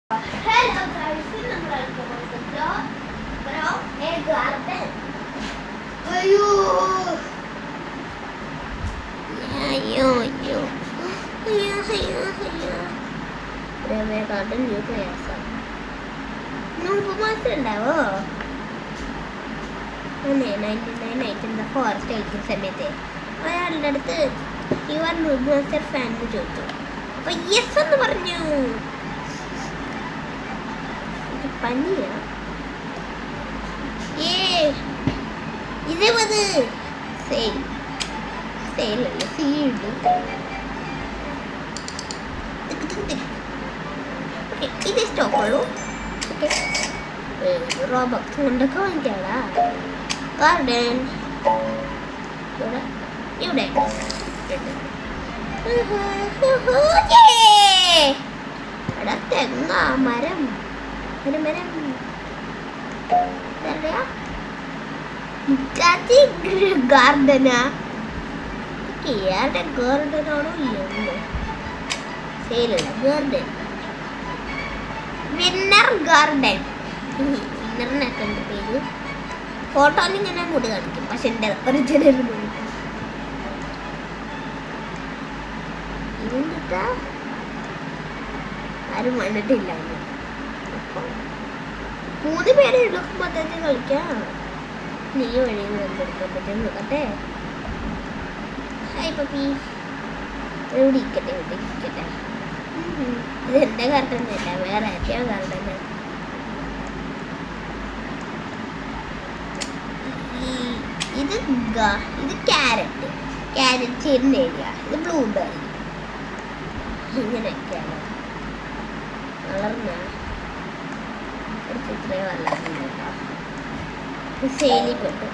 Hello guys, നമ്മൾ garden അയ്യോ അയ്യോ അയ്യോ അയ്യോ അയ്യോ അയ്യോ രമേ ഗാർഡൻ ന്യൂ പ്ലേയേഴ്സ് നമുക്ക് മാത്രം ഉണ്ടാവോ 99 ഫോറസ്റ്റ് കളിക്കുന്ന സമയത്ത് അയാളുടെ അടുത്ത് യുവർ ന്യൂ മാസ്റ്റർ ഫാൻ എന്ന് ചോദിച്ചു. അപ്പൊ യെസ് എന്ന് പറഞ്ഞു. പനിയാ ഇത് സെയിലല്ല സീഡ് ഇത് സ്റ്റോക്കുള്ളൂ. റോബക്സ് കൊണ്ടൊക്കെ വാങ്ങിക്കാടാ. ഗാർഡൻ ഇവിടെ എടാ തെങ്ങ മരം ഗാർഡനാ ഗാർഡനാണോ ഇല്ലല്ലോ സെയിലല്ല ഗാർഡൻ വിന്നർ ഗാർഡൻ വിന്നറിനൊക്കെ എൻ്റെ പേര് ഫോട്ടോയിൽ ഇങ്ങനെ മുടി കാണിക്കും. പക്ഷെ എൻ്റെ ഒറിജിനൽ മുടി ഇതെന്താ ആരും വന്നിട്ടില്ല. മൂന്ന് പേരെ എടുക്കുമ്പോഴത്തേക്ക് കളിക്കാം. നീ വഴി എന്തെടുക്കാൻ പറ്റും നോക്കട്ടെ. ഹായ് പപ്പി ഇവിടെ ഇരിക്കട്ടെ ഇത് എൻ്റെ ഗാർഡനല്ല, വേറെ ആരെയോ ഗാർഡനാണ്. ഇത് ക്യാരറ്റ് ചെറിയ ഏരിയ. ഇത് ബ്ലൂബെറി ഇങ്ങനെയൊക്കെയാണ് വളർന്ന ഇത്രയും വളർന്നില്ല. സേലിപ്പെട്ട്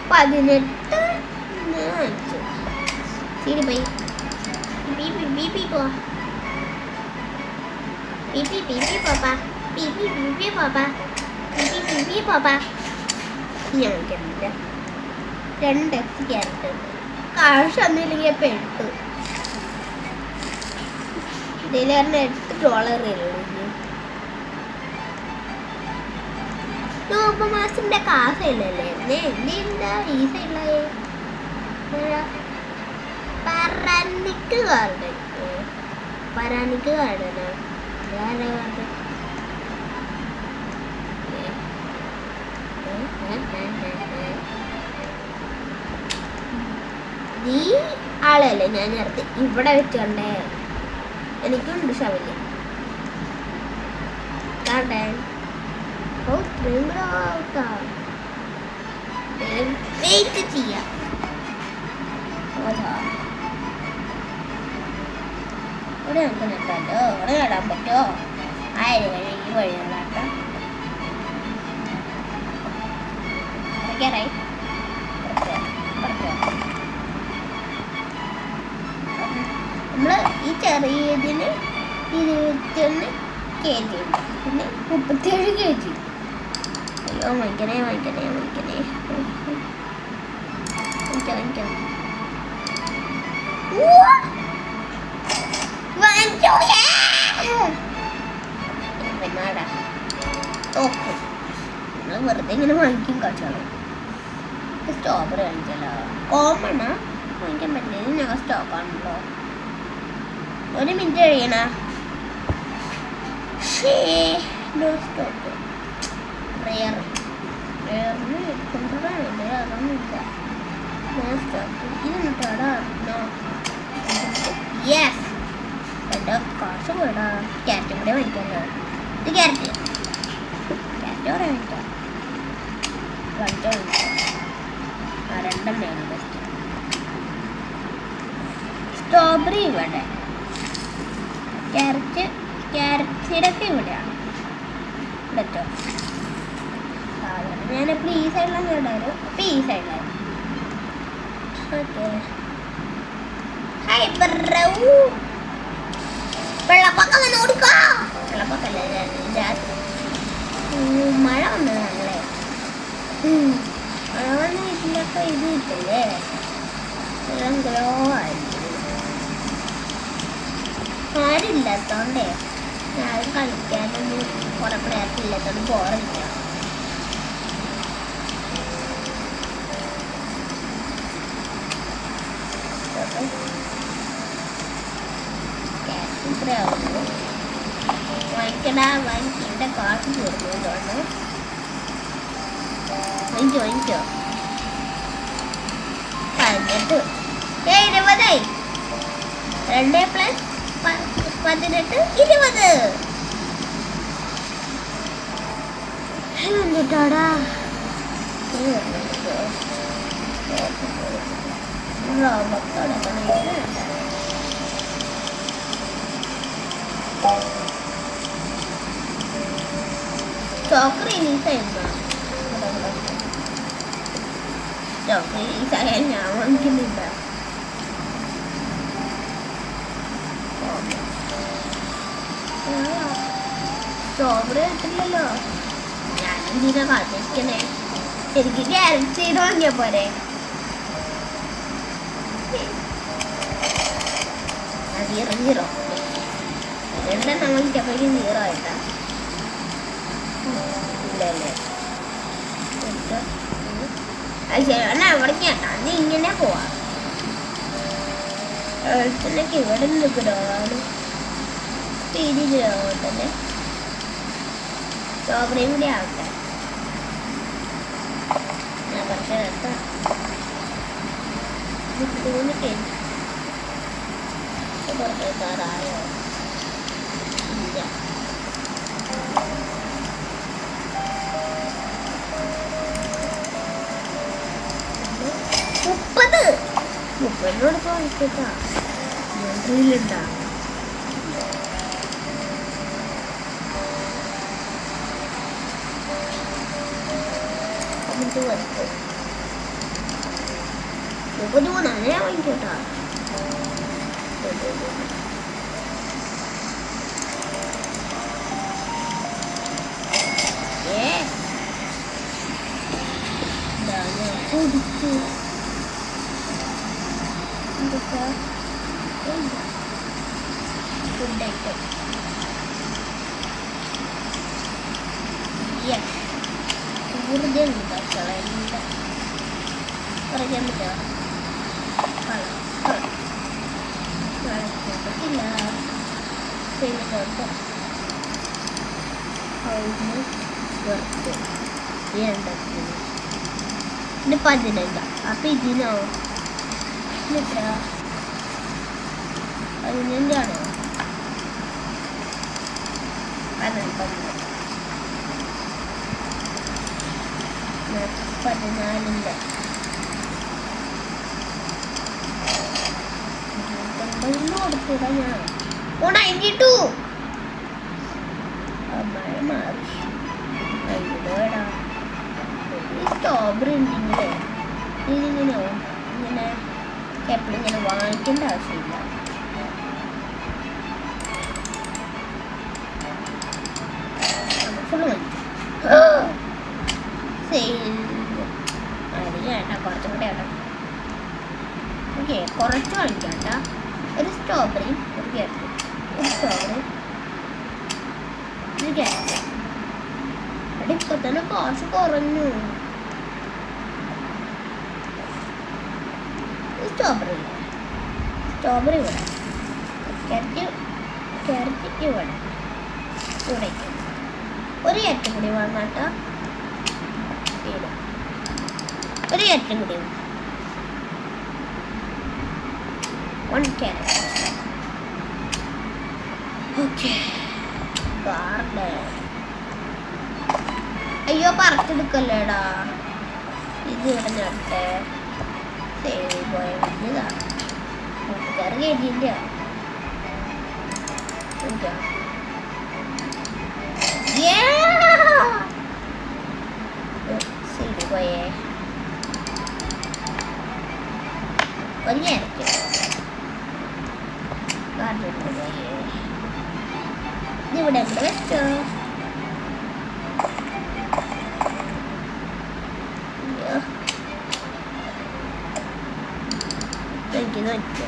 18 വാങ്ങിച്ചു. ശരി ബൈ ബി പോവാ ഞാൻ കഴിക്കുന്നില്ല. 2 ക്യാരറ്റ് കാശ് ഒന്നുമില്ലെങ്കിൽ പെട്ടു. ഇതിൽ $8 മാസത്തിന്റെ കാശയില്ലല്ലേ എന്താ ഈ സൈഡിലായേ. പരാനിക്ക് ഗാർഡനാ ഈ ആളല്ലേ ഞാൻ നേരത്തെ ഇവിടെ വെച്ചോണ്ടേ. എനിക്കുണ്ട് ഷവല് ഗാർഡൻ. വെയിറ്റ് ചെയ്യാം. ഇവിടെ നമുക്ക് നട്ടോ ഇവിടെ നടാൻ പറ്റുമോ? ആയിരം ഈ വഴി നടാം. നമ്മള് ഈ ചെറിയതിന് 21 kg പിന്നെ 37 kg. അയ്യോ വാങ്ങിക്കണേ വെറുതെ ഇങ്ങനെ വാങ്ങിക്കും കാച്ചാളോ. സ്ട്രോബെറി വാങ്ങിച്ചല്ലോ. കോമണാ വാങ്ങിക്കാൻ പറ്റില്ല. ഞങ്ങൾ സ്റ്റോക്കാണല്ലോ. 1 മിനിറ്റ് കഴിയണ. സ്റ്റോക്ക് കാശ് പോടാ. ക്യാരറ്റും കൂടെ വാങ്ങിക്കല്ലോ. ഇത് ക്യാരറ്റ് കുറെ വാങ്ങിക്കാം. 2 ബെസ്റ്റ്. സ്ട്രോബെറി ഇവിടെ, ക്യാരറ്റ് സീഡൊക്കെ ഇവിടെയാണ്. പറ്റോ സാധാരണ ഞാനെപ്പോൾ ഈ സൈഡിലാണ് കേട്ടാലും അപ്പം ഈ സൈഡിലാണ്. ഓക്കെ വെള്ളപ്പൊക്കം വന്ന് കൊടുക്കോ. വെള്ളപ്പൊക്കല്ലേ മഴ വന്നതാണല്ലേ. മഴ വന്ന് ഇതിലൊക്കെ ഇത് കിട്ടില്ലേ. എല്ലാം ഗ്രോ ആയിരിക്കും. ആരില്ലാത്തോണ്ടേ ഞാൻ കളിക്കാനൊന്നും കുറെ പ്ലേയേഴ്സ് ഇല്ലാത്തോണ്ട് ബോറില്ല. വാങ്ങിക്കടാ, വാങ്ങിക്കണ്ട കാശ് തീർന്നുകൊണ്ട് വാങ്ങിക്കോ. 18 20 2 + 18 20 എന്നിട്ടാടാ സ്റ്റോക്ക് റിലീസായാൽ ഞാൻ വാങ്ങിക്കുന്നില്ല. സ്ട്രോബെറി കിട്ടില്ലല്ലോ, ഞാനെന്തിനാ കാത്തിരിക്കണേ? എനിക്ക് ക്യാരറ്റ് ചെയ്ത് വാങ്ങിയാ പോരെ? 0 രണ്ടെണ്ണം വാങ്ങിച്ചപ്പോഴേക്കും 0 ആയിട്ടാ. ഇല്ലല്ലേ അവിടേക്ക് അത് ഇങ്ങനെ പോവാ. എഴുത്തിനൊക്കെ ഇവിടെ നിന്ന് ഗ്രോണ് സ്പീഡിൽ ഗ്രോട്ടല്ലേ. സ്ട്രോബെറിയും കൂടി ആവട്ടെ. ഞാൻ കുറച്ച് കേട്ടോ പുറത്തേക്കാറായോ? ഇല്ല. 30 കൊടുത്ത് വാങ്ങിക്കട്ടാ. റീലുണ്ടാ എന്നിട്ട് വരട്ടെ. 30 അങ്ങനെ വാങ്ങിക്കട്ടാ. കുടിച്ചു ഫുഡ് ഐറ്റം കൂടുതൽ പറയാൻ പറ്റുമോ? പറ്റില്ല. ഇത് 15. അപ്പൊ ഇതിനോ 15ആണോ? 14ന്റെ 29 കൊടുക്കൂടാ ഞാൻ. 92 അമ്മായി മാറി. ഈ സ്ട്രോബെറി ഉണ്ടെങ്കിലേ ഇതിങ്ങനെ ഇങ്ങനെ എപ്പോഴും ഇങ്ങനെ വാങ്ങിക്കേണ്ട ആവശ്യമില്ല. ഫുള്ള് വാങ്ങിക്കും. ചേട്ടാ കുറച്ചും കൂടെ ആട്ടോ. ഓക്കെ, കുറച്ച് വാങ്ങിക്കാട്ട. ഒരു സ്ട്രോബെറിയും ഒരു ക്യാരറ്റും. ഒരു സ്ട്രോബെറി ഒരു ക്യാരറ്റ്. അവിടെ ഇപ്പൊ തന്നെ കാശ് കുറഞ്ഞു. സ്ട്രോബെറി സ്ട്രോബെറി ഇവിടെ, ക്യാരറ്റ് ഇവിടെ ഇവിടേക്ക്. ഒരു ക്യാരറ്റും കൂടി വാങ്ങാട്ടോ. ഒരു ക്യാരറ്റും കൂടി 1 ക്യാരറ്റ്. ഓക്കെ, അയ്യോ പറിച്ചെടുക്കല്ലേടാ. ഇത് ഇവിടെ നട്ടെ സേവ് പോയ വലുതാണ്. കൂട്ടുകാർ കേട്ടില്ല. ശരി പോയേ. ഒരു ക്യാരറ്റ് ഇതിവിടെ വെച്ചോ. വാങ്ങിക്കുന്നത് വെച്ചോ.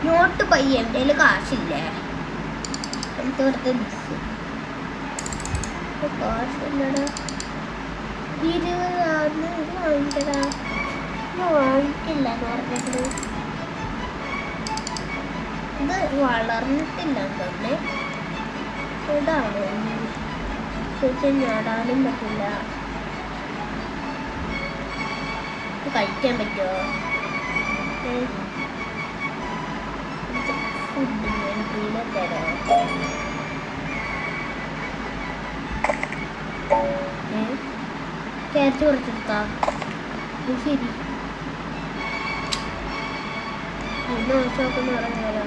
നോട്ട് പയ്യ എൻ്റെ കാശില്ലേ, എനിക്ക് വെറുതെ മിസ് കാശില്ലടാ. 20 ഇത് വാങ്ങിക്കടാ. വാങ്ങിക്കില്ല എന്ന് പറഞ്ഞത് ഇത് വളർന്നിട്ടില്ല തന്നെ. ഇതാണോ ഞാടാനും പറ്റില്ല. കഴിക്കാൻ പറ്റുമോ? ഫുഡ് ഞാൻ തരാം. ക്യാരറ്റ് കുറച്ചെടുത്താ ശരി. ഇന്ന് ചോക്കെന്ന് പറഞ്ഞാലോ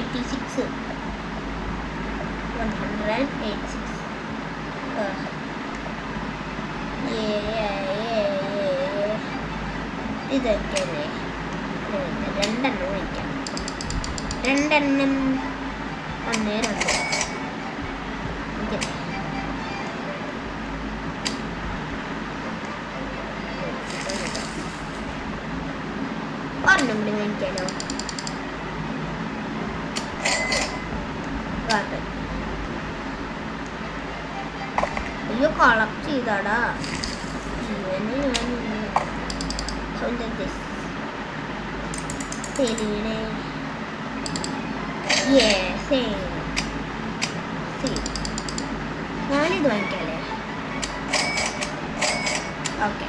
വാങ്ങിച്ചു. 186 ഇതൊക്കെയല്ലേ. 2 വയ്ക്കാം. 2 1 2 ഒരെണ്ണം കൂടി വാങ്ങിക്കാനോ? അയ്യോ കളക്ട് ചെയ്താടാ ഇവന്. ഞാനിത് വാങ്ങിക്കാല്ലേ? Okay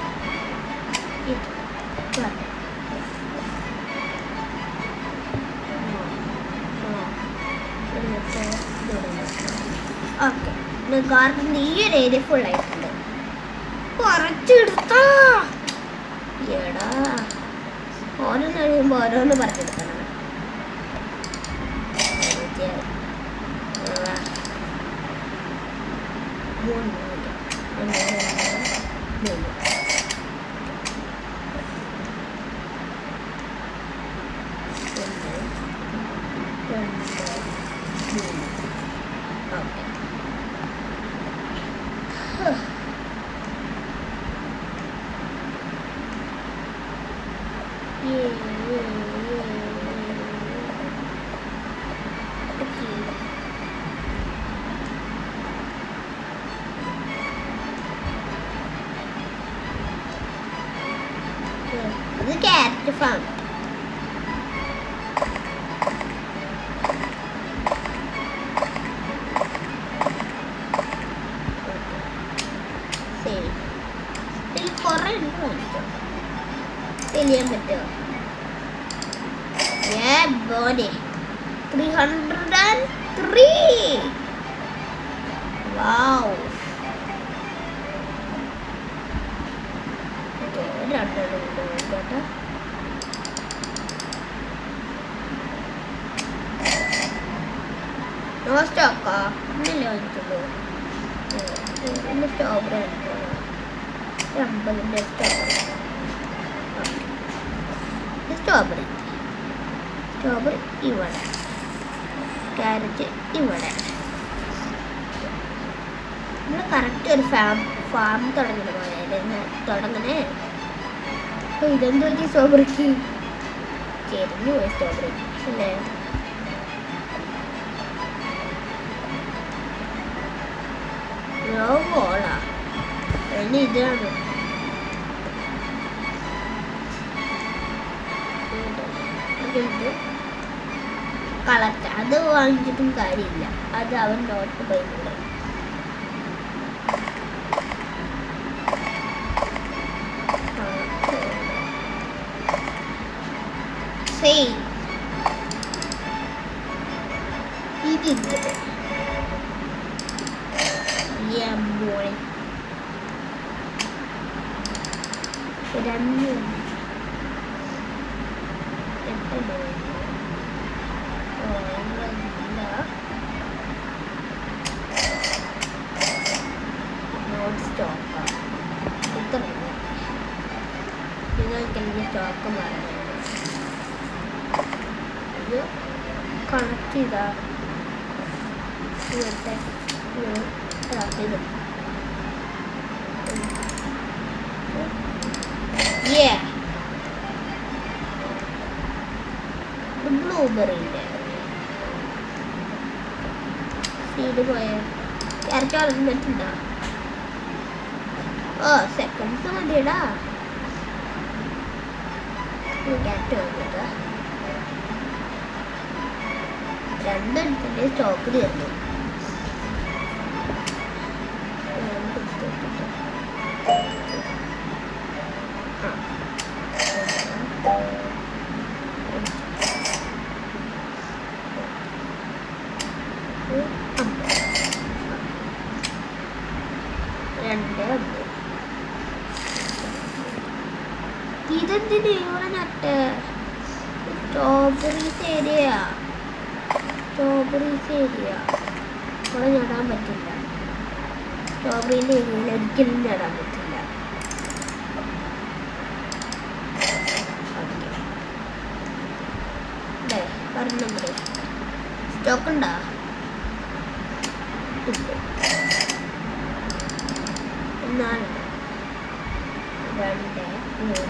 okay. ഗാർഡൻ്റെ ഈ ഒരു ഏരിയ ഫുൾ ആയിട്ടുണ്ട്. കുറച്ചെടുത്താ എടാ ഓരോന്ന് കഴിയുമ്പോൾ ഓരോന്ന് പറിച്ചെടുക്കണം. ഇത് ക്യാരറ്റ് ഫാം. ഇതിൽ കുറേ ഉണ്ട് വാങ്ങിച്ചോ. തെളിയാൻ പറ്റുമോ? 303. വാവ്. സ്റ്റോക്കാ ഇന്നല്ലേ വാങ്ങിച്ചുള്ളൂ. ഇന്ന് സ്ട്രോബെറി വാങ്ങിച്ചോളൂ. 50 സ്ട്രോബെറി. സ്ട്രോബെറി ഇവിടെ, ക്യാരറ്റ് ഇവിടെ. നമ്മൾ കറക്റ്റ് ഒരു ഫാം തുടങ്ങുന്ന പോലെ തുടങ്ങണേ. ഇതെന്ത് പറ്റി സ്ട്രോബെറിക്ക്? ചെരിഞ്ഞു പോയി സ്ട്രോബെറി അല്ലേ? ഓളാ അതിന് ഇതാണ്. കളക്ട് അത് വാങ്ങിച്ചിട്ടും കാര്യമില്ല. അത് അവൻ നോട്ട് പോയിട്ടുണ്ട്. ഇതില്ല boy. Run. Notes സ്റ്റോക്കാണ്. ഇത്ര നിങ്ങൾക്ക് എനിക്ക് സ്റ്റോക്ക് മാറുന്നത് ഇത് കണക്ട് ചെയ്താ ഇവിടുത്തെ ഇത് ബ്ലൂബെറിൻ്റെ സീഡ് പോയ ക്യാരറ്റ് വളർന്നിട്ടുണ്ടോ? ഓ സെക്കൻഡ്സ് മതിയടാ. ക്യാരറ്റ് വന്നിട്ട് രണ്ടെണ്ണത്തിൻ്റെ സ്റ്റോക്ക് തീർന്നു. ഇതെന്തിന് ഇവിടെ നട്ട്? സ്ട്രോബെറീസ് ഏരിയ ഇവിടെ നടാൻ പറ്റില്ല. സ്ട്രോബെറിൻ്റെ ഏരിയയിൽ ഒരിക്കലും നടാൻ പറ്റില്ല. അല്ലേ പറഞ്ഞ സ്റ്റോക്ക് ഉണ്ടോ? നാല് 2 3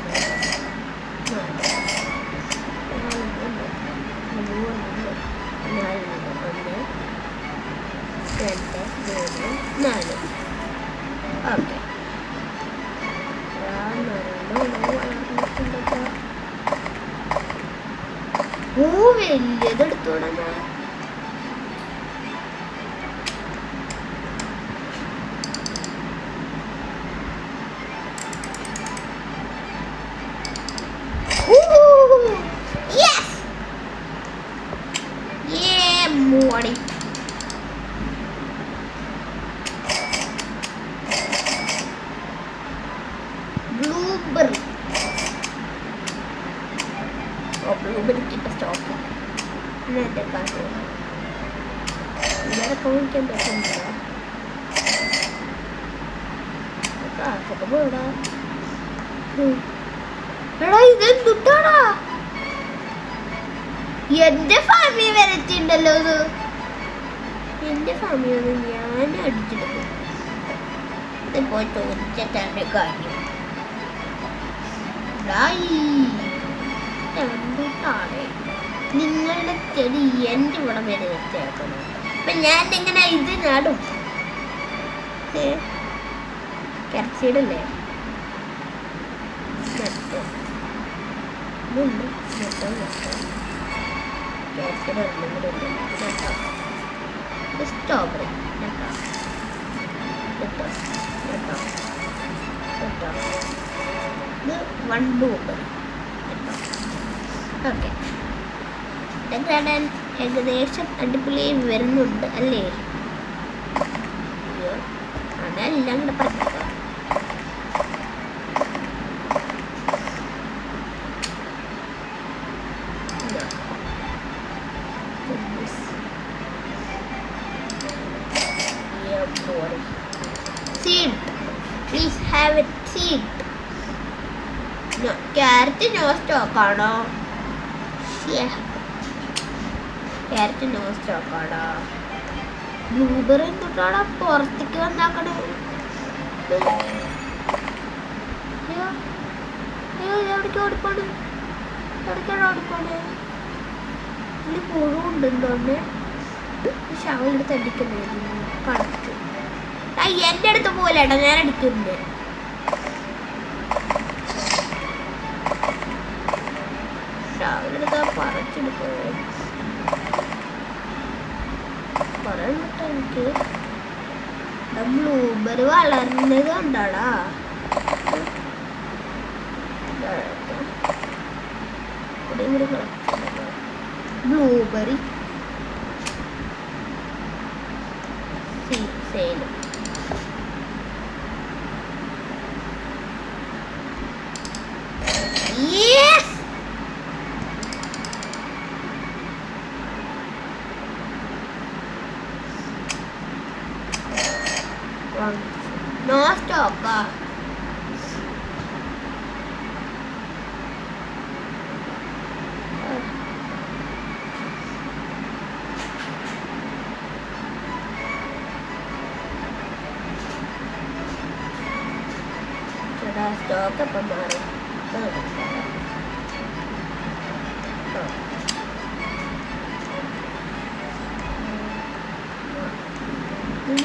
4 ഓക്കെ. വലിയതെടുത്തോടാ ഞാൻ. Morty. Blueberry. Oh, blueberry kita stop. Ini ada kasih. Ini ada kawan yang berkumpul. Ah, apa bola? Ada ini dudara. എന്റെ ഫാമിലി വരത്തിണ്ടല്ലോ. ഇത് എന്റെ ഫാമിലി ഒന്നും ഞാൻ അടിച്ചെടുക്കും. ഇതിപ്പോ ചോദിച്ചിട്ടെ കാര്യം എന്താണ് നിങ്ങളുടെ ചെടി എൻ്റെ ഇവിടെ വരെ വെച്ചേക്കണം. അപ്പൊ ഞാൻ എങ്ങനെ ഇത് നടും? കരച്ചിടല്ലേ നട്ടോ മുണ്ട് നട്ടോ നട്ടോ സ്ട്രോബെറി ഇത് 1 ബ്ലൂബെറി. ഓക്കെ, ഏകദേശം അടിപൊളി വരുന്നുണ്ട് അല്ലേ? അതെല്ലാം കൂടെ പറ്റുക. Seed, please have a seed. No, carrot no stock ആണോ? Carrot no stock ആണോ? ബ്ലൂബെറി എന്തുട്ടാണ് പുറത്തേക്ക് വന്നാക്കണേ? എവിടേക്ക് ഓടിപ്പോണ്? എവിടേക്കാണ് ഓടിപ്പോണ്? ഇതിൽ പുഴുണ്ട് എന്തോന്നെ. ഷവലെടുത്ത് അടിക്കുന്നേ കണക്ക്. എൻ്റെ അടുത്ത് പോലെടാ, ഞാൻ അടിക്കുന്നുണ്ട്. ഷവലെടുത്ത് പറിച്ചെടുക്കുക പറയണ്ട. എനിക്ക് ബ്ലൂബെറി വളർന്നത് കണ്ടാടാ. ബ്ലൂബെറി സീസയിലും no stock. നോക്കാം. സ്റ്റോക്ക് അപ്പം മാറും.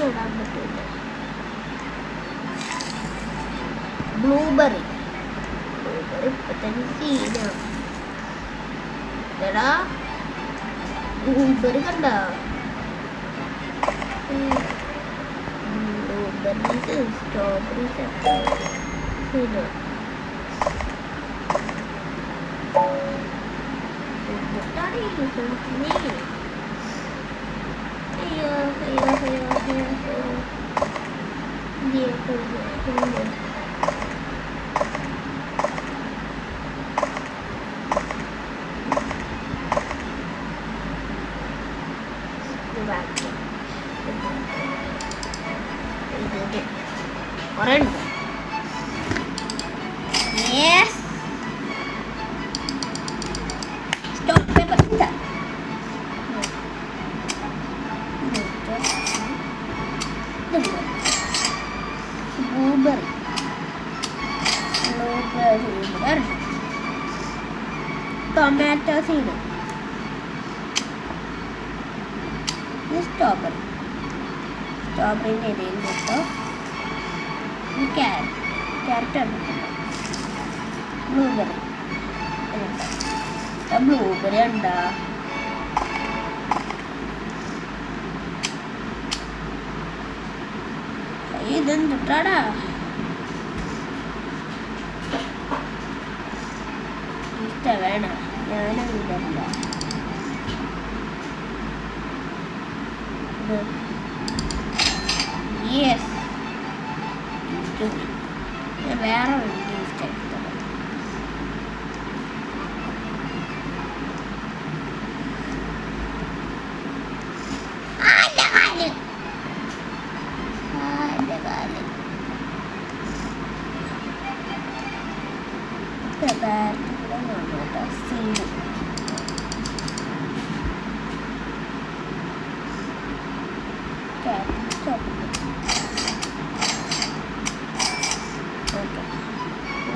ഇടാൻ പറ്റില്ല. ബ്ലൂബെറി ഇപ്പൊ തന്നെ സീനാണ്. എടാ ബ്ലൂബെറി കണ്ട, ബ്ലൂബെറീസ് സ്ട്രോബെറീസ് അയ്യോ അയ്യോ അയ്യോ അയ്യോ കുറേ ഉണ്ട്. യെസ് സ്റ്റോപ്പ് പേപ്പർ ഇതാ. ബ്ലൂബെറി ടൊമാറ്റോ സീഡ്, സ്ട്രോബെറി സ്ട്രോബെറിൻ്റെ ഇടയിൽ കിട്ടോ. ക്യാരറ്റ് ബ്ലൂബെറി ബ്ലൂബെറി ഉണ്ടാ. ഇതെന്തുട്ടാടാ ഇഷ്ട വേണ ഞാനും ഇതല്ല. യെസ് വേറെ എനിക്ക് ഇഷ്ടം.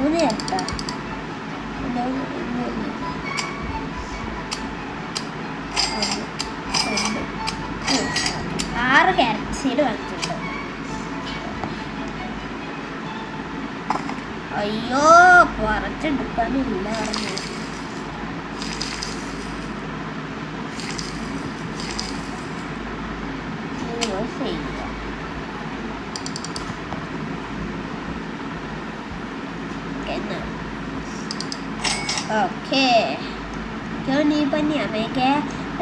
മൂന്ന് ചേർത്താ 6 ക്യാരറ്റ് സീഡ് വാങ്ങിച്ചിട്ടുണ്ട്. അയ്യോ കുറച്ചെടുക്കാനില്ല പറഞ്ഞു. ഓക്കെ നീ പനിയാമേക്കെ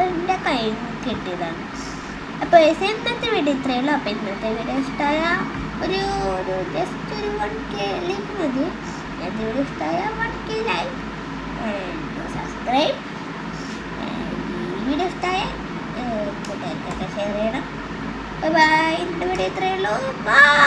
എൻ്റെ കയ്യിൽ കിട്ടിയതാണ്. അപ്പോൾ ഇന്നത്തെ വീഡിയോ ഇത്രയേ ഉള്ളൂ. അപ്പോൾ ഇന്നത്തെ വീഡിയോ ഇഷ്ടമായ ഒരു ജസ്റ്റ് ഒരു 1K ലൈക്ക് മതി. എൻ്റെ വീഡിയോ ഇഷ്ടമായ 1K ലൈക്ക് ആൻഡ് സബ്സ്ക്രൈബ്. ഈ വീഡിയോ ഇഷ്ടമായ കൂട്ടുകാർക്കൊക്കെ ഷെയർ ചെയ്യണം. ബൈ. ഇന്നത്തെ വീഡിയോ ഇത്രയേ ഉള്ളൂ. ബൈ.